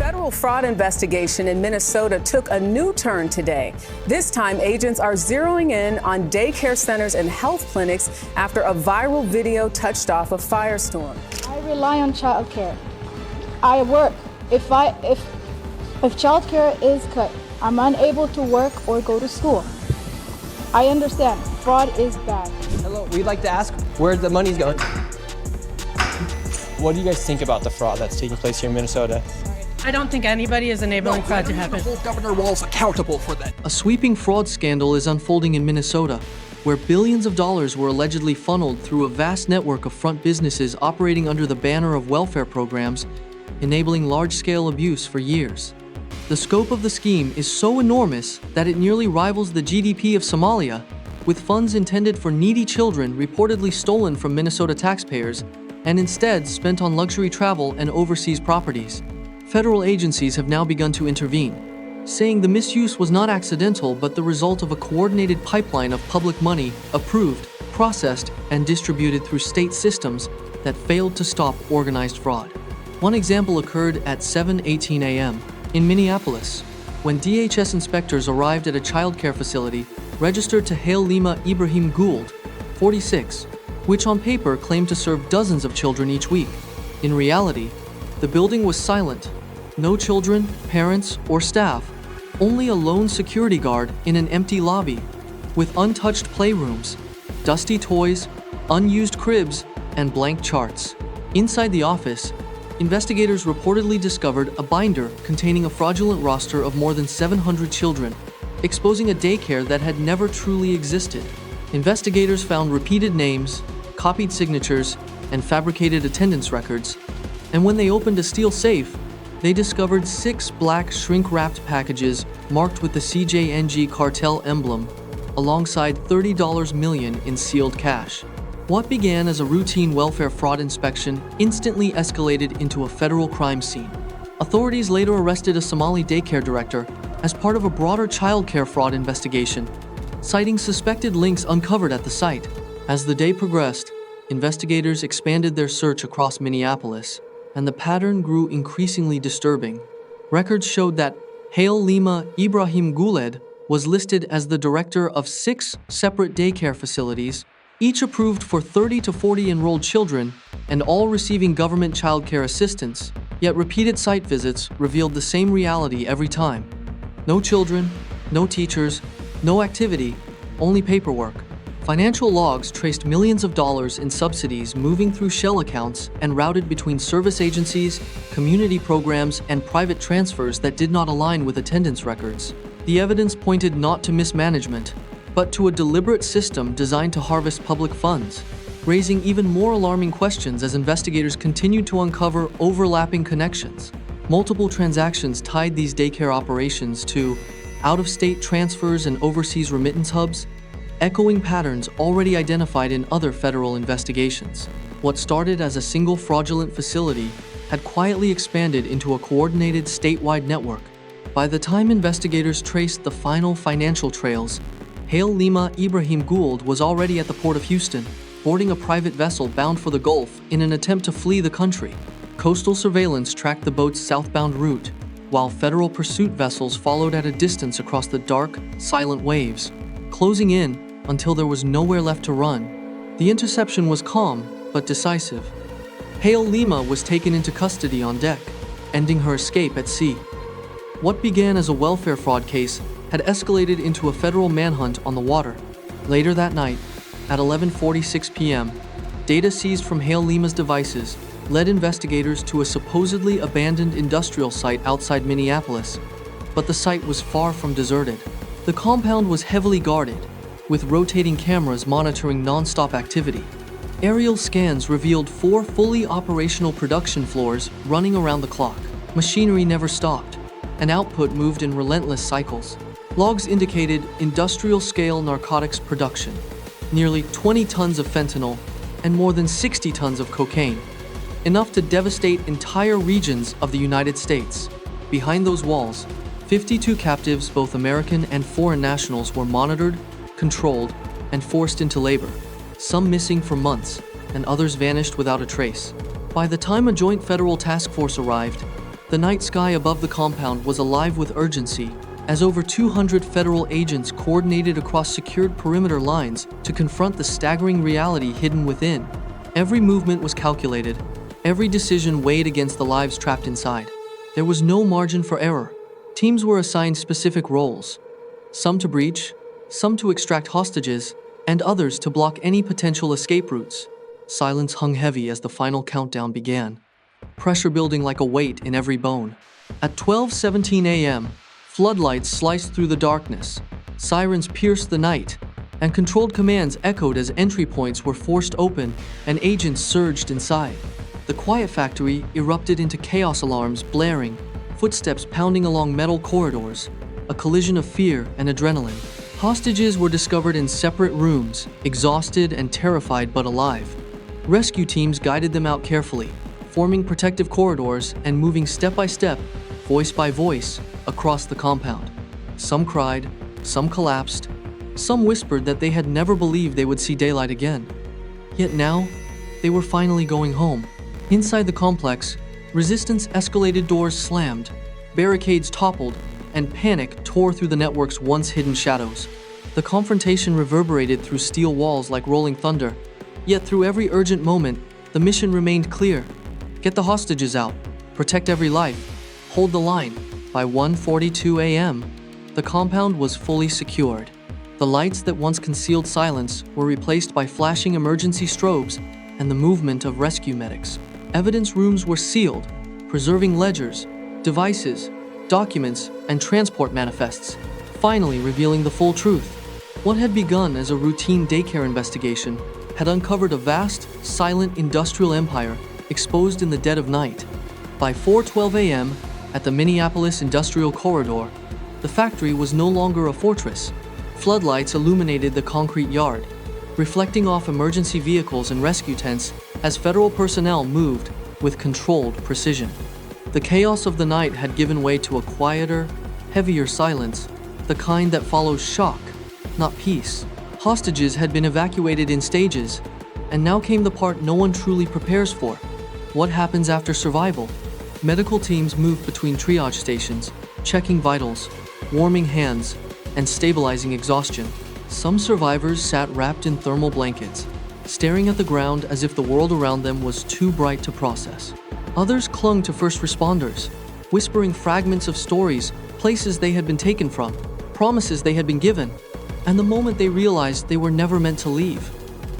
federal fraud investigation in Minnesota took a new turn today. This time, agents are zeroing in on daycare centers and health clinics after a viral video touched off a firestorm. I rely on childcare. I work. If childcare is cut, I'm unable to work or go to school. I understand fraud is bad. Hello, we'd like to ask where the money's going. What do you guys think about the fraud that's taking place here in Minnesota? I don't think anybody is enabling fraud to happen. Hold Governor Walz accountable for that. A sweeping fraud scandal is unfolding in Minnesota, where billions of dollars were allegedly funneled through a vast network of front businesses operating under the banner of welfare programs, enabling large-scale abuse for years. The scope of the scheme is so enormous that it nearly rivals the GDP of Somalia, with funds intended for needy children reportedly stolen from Minnesota taxpayers and instead spent on luxury travel and overseas properties. Federal agencies have now begun to intervene, saying the misuse was not accidental but the result of a coordinated pipeline of public money approved, processed, and distributed through state systems that failed to stop organized fraud. One example occurred at 7:18 a.m. in Minneapolis, when DHS inspectors arrived at a childcare facility registered to Hail Lima Ibrahim Gould, 46, which on paper claimed to serve dozens of children each week. In reality, the building was silent. No children, parents, or staff, only a lone security guard in an empty lobby, with untouched playrooms, dusty toys, unused cribs, and blank charts. Inside the office, investigators reportedly discovered a binder containing a fraudulent roster of more than 700 children, exposing a daycare that had never truly existed. Investigators found repeated names, copied signatures, and fabricated attendance records, and when they opened a steel safe, they discovered 6 black shrink-wrapped packages marked with the CJNG cartel emblem, alongside $30 million in sealed cash. What began as a routine welfare fraud inspection instantly escalated into a federal crime scene. Authorities later arrested a Somali daycare director as part of a broader childcare fraud investigation, citing suspected links uncovered at the site. As the day progressed, investigators expanded their search across Minneapolis, and the pattern grew increasingly disturbing. Records showed that Hail Lima Ibrahim Gould was listed as the director of 6 separate daycare facilities, each approved for 30 to 40 enrolled children, and all receiving government childcare assistance, yet repeated site visits revealed the same reality every time. No children, no teachers, no activity, only paperwork. Financial logs traced millions of dollars in subsidies moving through shell accounts and routed between service agencies, community programs, and private transfers that did not align with attendance records. The evidence pointed not to mismanagement, but to a deliberate system designed to harvest public funds, raising even more alarming questions as investigators continued to uncover overlapping connections. Multiple transactions tied these daycare operations to out-of-state transfers and overseas remittance hubs, echoing patterns already identified in other federal investigations. What started as a single fraudulent facility had quietly expanded into a coordinated statewide network. By the time investigators traced the final financial trails, Hail Lima Ibrahim Gould was already at the port of Houston, boarding a private vessel bound for the Gulf in an attempt to flee the country. Coastal surveillance tracked the boat's southbound route, while federal pursuit vessels followed at a distance across the dark, silent waves, closing in until there was nowhere left to run. The interception was calm, but decisive. Hail Lima was taken into custody on deck, ending her escape at sea. What began as a welfare fraud case had escalated into a federal manhunt on the water. Later that night, at 11:46 p.m., data seized from Hail Lima's devices led investigators to a supposedly abandoned industrial site outside Minneapolis, but the site was far from deserted. The compound was heavily guarded, with rotating cameras monitoring non-stop activity. Aerial scans revealed 4 fully operational production floors running around the clock. Machinery never stopped, and output moved in relentless cycles. Logs indicated industrial-scale narcotics production, nearly 20 tons of fentanyl, and more than 60 tons of cocaine, enough to devastate entire regions of the United States. Behind those walls, 52 captives, both American and foreign nationals, were monitored, controlled, and forced into labor, some missing for months, and others vanished without a trace. By the time a joint federal task force arrived, The night sky above the compound was alive with urgency, as over 200 federal agents coordinated across secured perimeter lines to confront the staggering reality hidden within. Every movement was calculated, every decision weighed against the lives trapped inside. There was no margin for error. Teams were assigned specific roles, some to breach, some to extract hostages, and others to block any potential escape routes. Silence hung heavy as the final countdown began, pressure building like a weight in every bone. At 12:17 a.m., floodlights sliced through the darkness, sirens pierced the night, and controlled commands echoed as entry points were forced open and agents surged inside. The quiet factory erupted into chaos, alarms blaring, footsteps pounding along metal corridors, a collision of fear and adrenaline. Hostages were discovered in separate rooms, exhausted and terrified but alive. Rescue teams guided them out carefully, forming protective corridors and moving step by step, voice by voice, across the compound. Some cried, some collapsed, some whispered that they had never believed they would see daylight again. Yet now, they were finally going home. Inside the complex, resistance escalated, doors slammed, barricades toppled, and panic tore through the network's once hidden shadows. The confrontation reverberated through steel walls like rolling thunder, yet through every urgent moment, the mission remained clear. Get the hostages out, protect every life, hold the line. By 1:42 a.m., the compound was fully secured. The lights that once concealed silence were replaced by flashing emergency strobes and the movement of rescue medics. Evidence rooms were sealed, preserving ledgers, devices, documents, and transport manifests, finally revealing the full truth. What had begun as a routine daycare investigation had uncovered a vast, silent industrial empire exposed in the dead of night. By 4:12 a.m., at the Minneapolis Industrial Corridor, the factory was no longer a fortress. Floodlights illuminated the concrete yard, reflecting off emergency vehicles and rescue tents as federal personnel moved with controlled precision. The chaos of the night had given way to a quieter, heavier silence, the kind that follows shock, not peace. Hostages had been evacuated in stages, and now came the part no one truly prepares for. What happens after survival? Medical teams moved between triage stations, checking vitals, warming hands, and stabilizing exhaustion. Some survivors sat wrapped in thermal blankets, staring at the ground as if the world around them was too bright to process. Others clung to first responders, whispering fragments of stories, places they had been taken from, promises they had been given, and the moment they realized they were never meant to leave.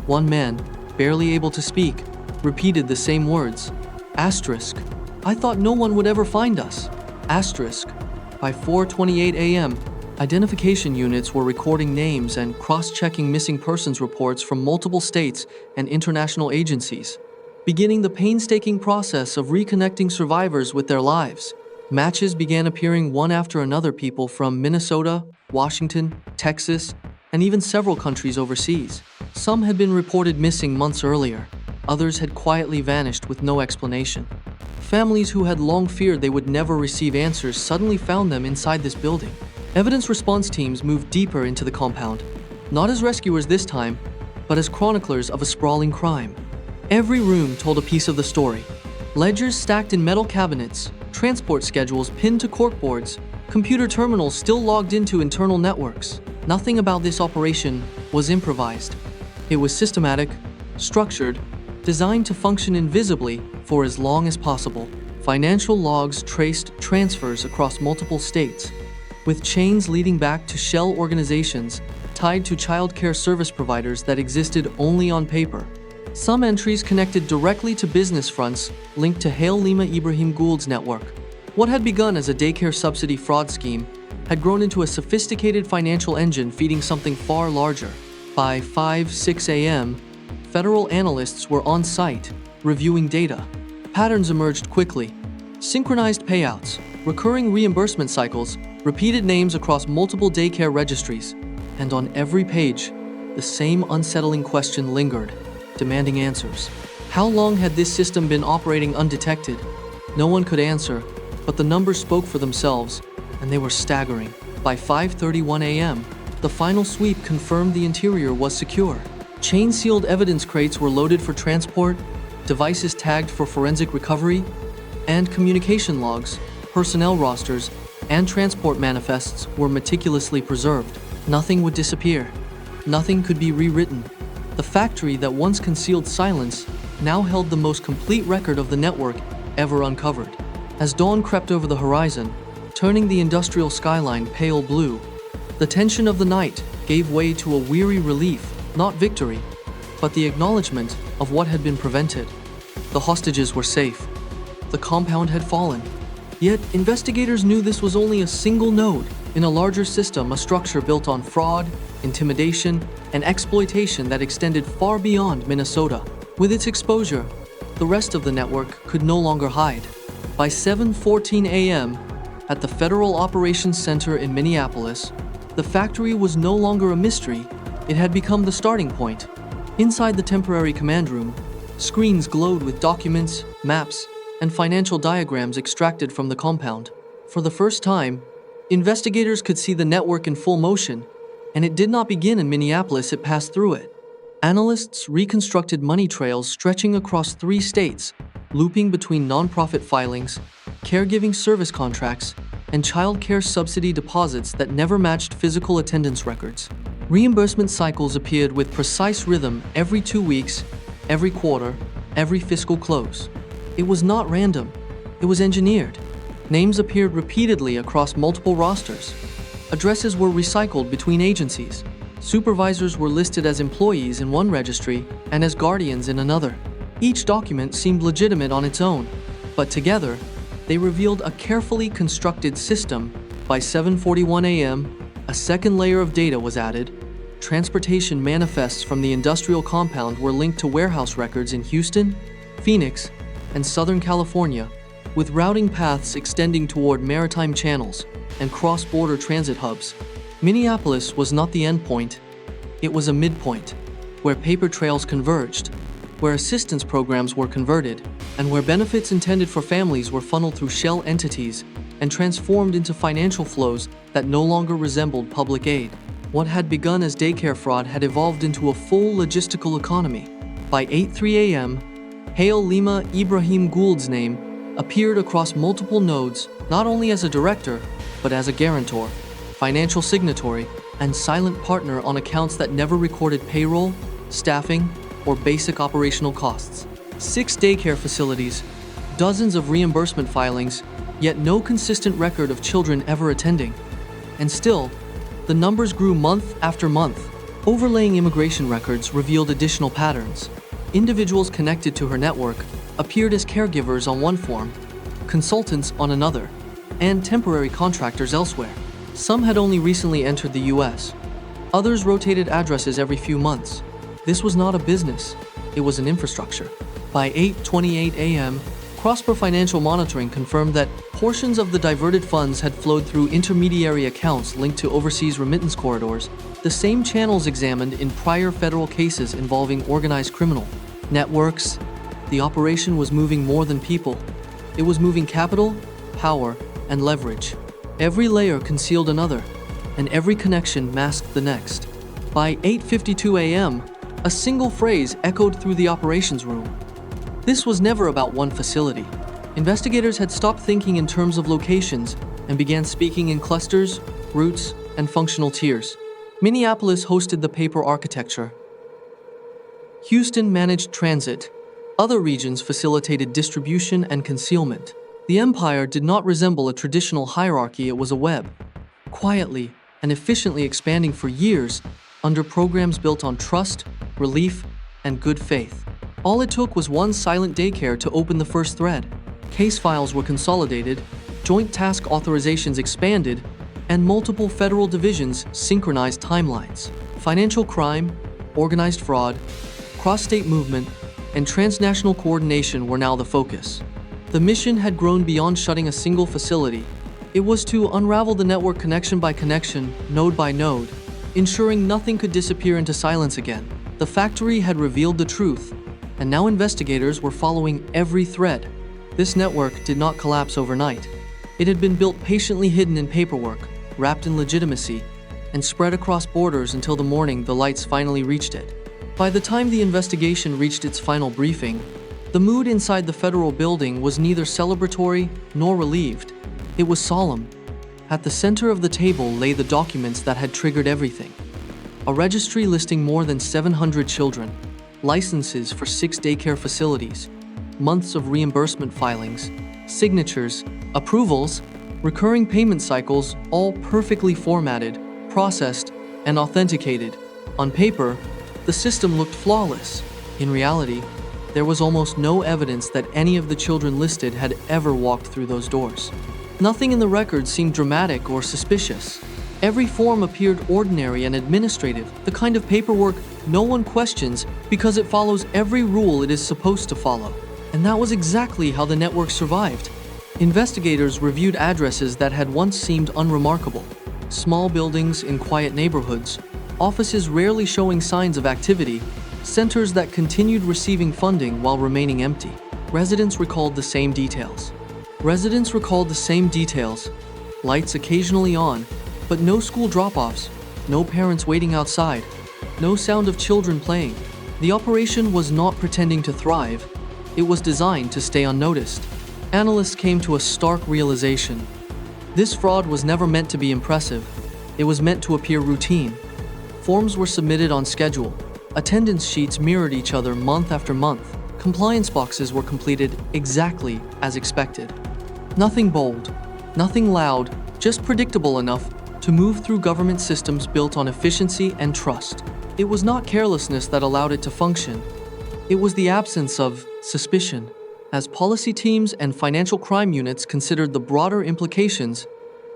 One man, barely able to speak, repeated the same words. Asterisk. I thought no one would ever find us. Asterisk. By 4:28 a.m., identification units were recording names and cross-checking missing persons reports from multiple states and international agencies, beginning the painstaking process of reconnecting survivors with their lives. Matches began appearing one after another, people from Minnesota, Washington, Texas, and even several countries overseas. Some had been reported missing months earlier. Others had quietly vanished with no explanation. Families who had long feared they would never receive answers suddenly found them inside this building. Evidence response teams moved deeper into the compound, not as rescuers this time, but as chroniclers of a sprawling crime. Every room told a piece of the story. Ledgers stacked in metal cabinets, transport schedules pinned to corkboards, computer terminals still logged into internal networks. Nothing about this operation was improvised. It was systematic, structured, designed to function invisibly for as long as possible. Financial logs traced transfers across multiple states, with chains leading back to shell organizations tied to childcare service providers that existed only on paper. Some entries connected directly to business fronts linked to Hail Lima Ibrahim Gould's network. What had begun as a daycare subsidy fraud scheme had grown into a sophisticated financial engine feeding something far larger. By 5-6 a.m., federal analysts were on site, reviewing data. Patterns emerged quickly. Synchronized payouts, recurring reimbursement cycles, repeated names across multiple daycare registries. And on every page, the same unsettling question lingered, demanding answers. How long had this system been operating undetected? No one could answer, but the numbers spoke for themselves, and they were staggering. By 5:31 a.m., the final sweep confirmed the interior was secure. Chain-sealed evidence crates were loaded for transport, devices tagged for forensic recovery, and communication logs, personnel rosters, and transport manifests were meticulously preserved. Nothing would disappear. Nothing could be rewritten. The factory that once concealed silence now held the most complete record of the network ever uncovered. As dawn crept over the horizon, turning the industrial skyline pale blue, the tension of the night gave way to a weary relief, not victory, but the acknowledgement of what had been prevented. The hostages were safe. The compound had fallen. Yet, investigators knew this was only a single node in a larger system, a structure built on fraud, intimidation, and exploitation that extended far beyond Minnesota. With its exposure, the rest of the network could no longer hide. By 7:14 a.m., at the Federal Operations Center in Minneapolis, the factory was no longer a mystery. It had become the starting point. Inside the temporary command room, screens glowed with documents, maps, and financial diagrams extracted from the compound. For the first time, investigators could see the network in full motion, and it did not begin in Minneapolis, it passed through it. Analysts reconstructed money trails stretching across 3 states, looping between nonprofit filings, caregiving service contracts, and childcare subsidy deposits that never matched physical attendance records. Reimbursement cycles appeared with precise rhythm every 2 weeks, every quarter, every fiscal close. It was not random. It was engineered. Names appeared repeatedly across multiple rosters. Addresses were recycled between agencies. Supervisors were listed as employees in one registry and as guardians in another. Each document seemed legitimate on its own, but together, they revealed a carefully constructed system. By 7:41 a.m., a second layer of data was added. Transportation manifests from the industrial compound were linked to warehouse records in Houston, Phoenix, and Southern California, with routing paths extending toward maritime channels and cross-border transit hubs. Minneapolis was not the endpoint. It was a midpoint, where paper trails converged, where assistance programs were converted, and where benefits intended for families were funneled through shell entities and transformed into financial flows that no longer resembled public aid. What had begun as daycare fraud had evolved into a full logistical economy. By 8:03 a.m., Hail Lima Ibrahim Gould's name appeared across multiple nodes, not only as a director, but as a guarantor, financial signatory, and silent partner on accounts that never recorded payroll, staffing, or basic operational costs. 6 daycare facilities, dozens of reimbursement filings, yet no consistent record of children ever attending. And still, the numbers grew month after month. Overlaying immigration records revealed additional patterns. Individuals connected to her network appeared as caregivers on one form, consultants on another, and temporary contractors elsewhere. Some had only recently entered the U.S. Others rotated addresses every few months. This was not a business, it was an infrastructure. By 8:28 a.m., Prosper Financial Monitoring confirmed that portions of the diverted funds had flowed through intermediary accounts linked to overseas remittance corridors, the same channels examined in prior federal cases involving organized criminal networks. The operation was moving more than people. It was moving capital, power, and leverage. Every layer concealed another, and every connection masked the next. By 8:52 a.m., a single phrase echoed through the operations room. This was never about one facility. Investigators had stopped thinking in terms of locations and began speaking in clusters, routes, and functional tiers. Minneapolis hosted the paper architecture. Houston managed transit. Other regions facilitated distribution and concealment. The empire did not resemble a traditional hierarchy, it was a web, quietly and efficiently expanding for years under programs built on trust, relief, and good faith. All it took was one silent daycare to open the first thread. Case files were consolidated, joint task authorizations expanded, and multiple federal divisions synchronized timelines. Financial crime, organized fraud, cross-state movement, and transnational coordination were now the focus. The mission had grown beyond shutting a single facility. It was to unravel the network connection by connection, node by node, ensuring nothing could disappear into silence again. The factory had revealed the truth, and now investigators were following every thread. This network did not collapse overnight. It had been built patiently hidden in paperwork, wrapped in legitimacy, and spread across borders until the morning the lights finally reached it. By the time the investigation reached its final briefing, The mood inside the federal building was neither celebratory nor relieved. It was solemn. At the center of the table lay the documents that had triggered everything. A registry listing more than 700 children, licenses for 6 daycare facilities, months of reimbursement filings, signatures, approvals, recurring payment cycles, all perfectly formatted, processed, and authenticated. On paper, the system looked flawless. In reality, there was almost no evidence that any of the children listed had ever walked through those doors. Nothing in the record seemed dramatic or suspicious. Every form appeared ordinary and administrative, the kind of paperwork no one questions because it follows every rule it is supposed to follow. And that was exactly how the network survived. Investigators reviewed addresses that had once seemed unremarkable. Small buildings in quiet neighborhoods, offices rarely showing signs of activity, centers that continued receiving funding while remaining empty. Residents recalled the same details. Lights occasionally on, but no school drop-offs, no parents waiting outside, no sound of children playing. The operation was not pretending to thrive. It was designed to stay unnoticed. Analysts came to a stark realization. This fraud was never meant to be impressive. It was meant to appear routine. Forms were submitted on schedule. Attendance sheets mirrored each other month after month. Compliance boxes were completed exactly as expected. Nothing bold, nothing loud, just predictable enough to move through government systems built on efficiency and trust. It was not carelessness that allowed it to function. It was the absence of suspicion. As policy teams and financial crime units considered the broader implications,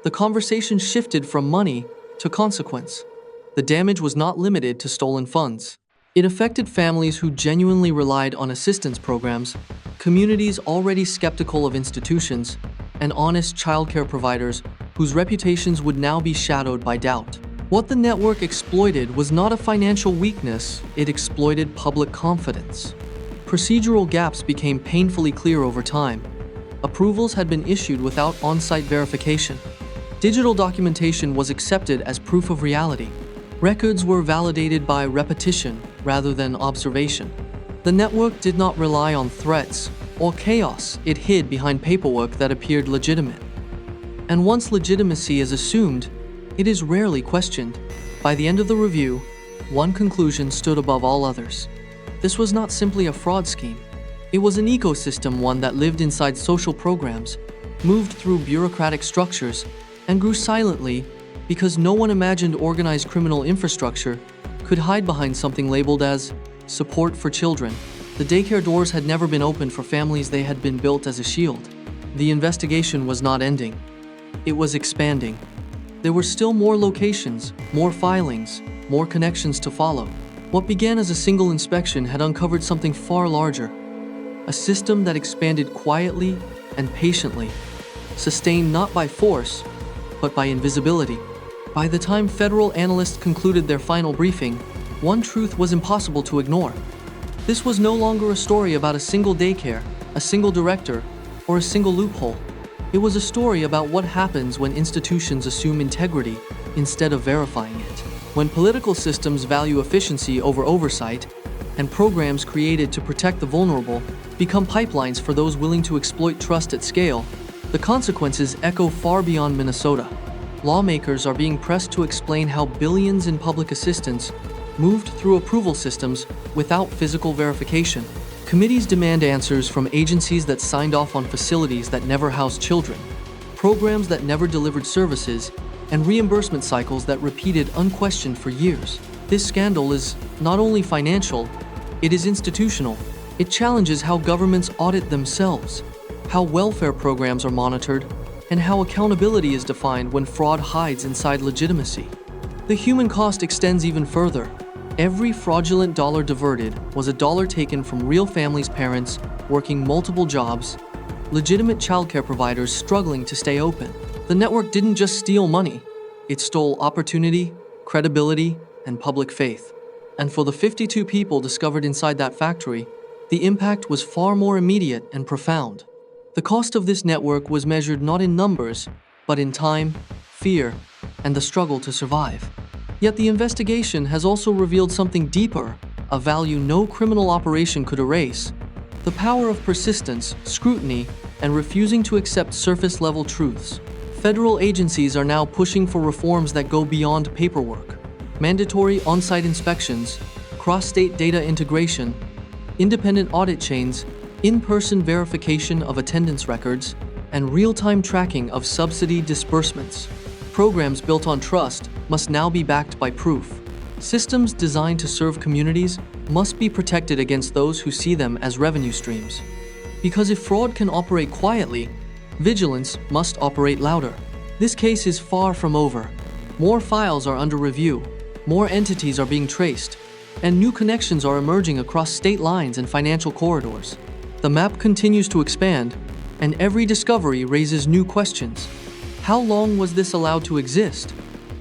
the conversation shifted from money to consequence. The damage was not limited to stolen funds. It affected families who genuinely relied on assistance programs, communities already skeptical of institutions, and honest childcare providers whose reputations would now be shadowed by doubt. What the network exploited was not a financial weakness, it exploited public confidence. Procedural gaps became painfully clear over time. Approvals had been issued without on-site verification. Digital documentation was accepted as proof of reality. Records were validated by repetition rather than observation. The network did not rely on threats or chaos. It hid behind paperwork that appeared legitimate. And once legitimacy is assumed, it is rarely questioned. By the end of the review, one conclusion stood above all others. This was not simply a fraud scheme. It was an ecosystem, one that lived inside social programs, moved through bureaucratic structures, and grew silently because no one imagined organized criminal infrastructure could hide behind something labeled as support for children. The daycare doors had never been opened for families, they had been built as a shield. The investigation was not ending. It was expanding. There were still more locations, more filings, more connections to follow. What began as a single inspection had uncovered something far larger. A system that expanded quietly and patiently, sustained not by force, but by invisibility. By the time federal analysts concluded their final briefing, one truth was impossible to ignore. This was no longer a story about a single daycare, a single director, or a single loophole. It was a story about what happens when institutions assume integrity instead of verifying it. When political systems value efficiency over oversight, and programs created to protect the vulnerable become pipelines for those willing to exploit trust at scale, the consequences echo far beyond Minnesota. Lawmakers are being pressed to explain how billions in public assistance moved through approval systems without physical verification. Committees demand answers from agencies that signed off on facilities that never housed children, programs that never delivered services, and reimbursement cycles that repeated unquestioned for years. This scandal is not only financial, it is institutional. It challenges how governments audit themselves, how welfare programs are monitored, and how accountability is defined when fraud hides inside legitimacy. The human cost extends even further. Every fraudulent dollar diverted was a dollar taken from real families' parents working multiple jobs, legitimate childcare providers struggling to stay open. The network didn't just steal money, it stole opportunity, credibility, and public faith. And for the 52 people discovered inside that factory, the impact was far more immediate and profound. The cost of this network was measured not in numbers, but in time, fear, and the struggle to survive. Yet the investigation has also revealed something deeper, a value no criminal operation could erase: The power of persistence, scrutiny, and refusing to accept surface-level truths. Federal agencies are now pushing for reforms that go beyond paperwork. Mandatory on-site inspections, cross-state data integration, independent audit chains, in-person verification of attendance records, and real-time tracking of subsidy disbursements. Programs built on trust must now be backed by proof. Systems designed to serve communities must be protected against those who see them as revenue streams. Because if fraud can operate quietly, vigilance must operate louder. This case is far from over. More files are under review, more entities are being traced, and new connections are emerging across state lines and financial corridors. The map continues to expand, and every discovery raises new questions. How long was this allowed to exist?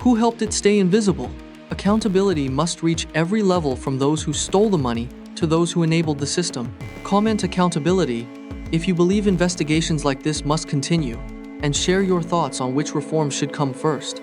Who helped it stay invisible? Accountability must reach every level, from those who stole the money to those who enabled the system. Comment accountability if you believe investigations like this must continue, and share your thoughts on which reforms should come first.